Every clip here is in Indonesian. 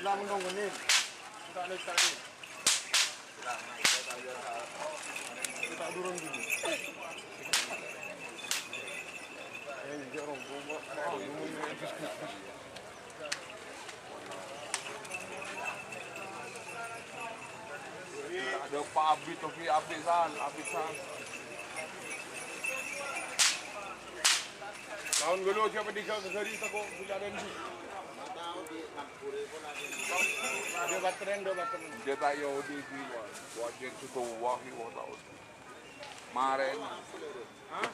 Bilang menunggu nih. Kita naik tadi. Kita turun dulu. Ini orang bomba. Ada Pak Abid, Tofi Abisan. Tahun dulu siapa tiga kali tak kok tidak ada ni. Dia baterai. Dia tak yo di wajib tu wah ni wah tahu. Maren. Hah?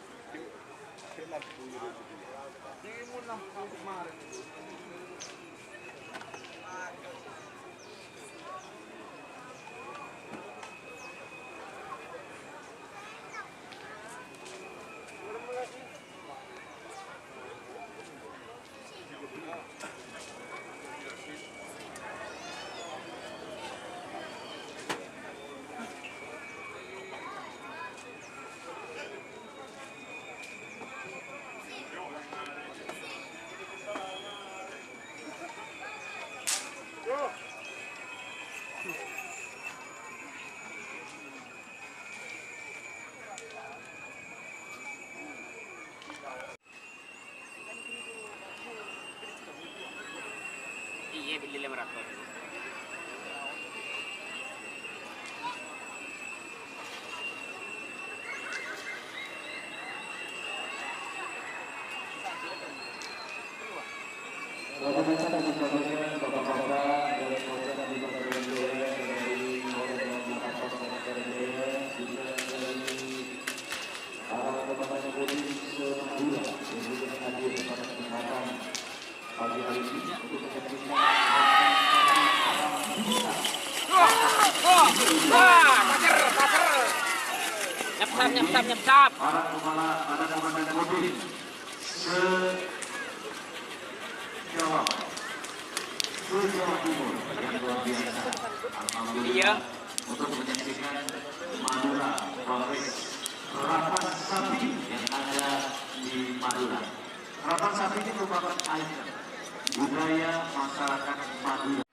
Kenapa tu yo di mana kemarin. Iya, beli 500. Pagi hari ini untuk Nyap-nyap. para komandan mobil se-Jawa Timur yang luar biasa. Alhamdulillah untuk menyaksikan Madura Polres Rapan Sapi yang ada di Madura. Rapan Sapi ini merupakan ikon budaya masyarakat Madura.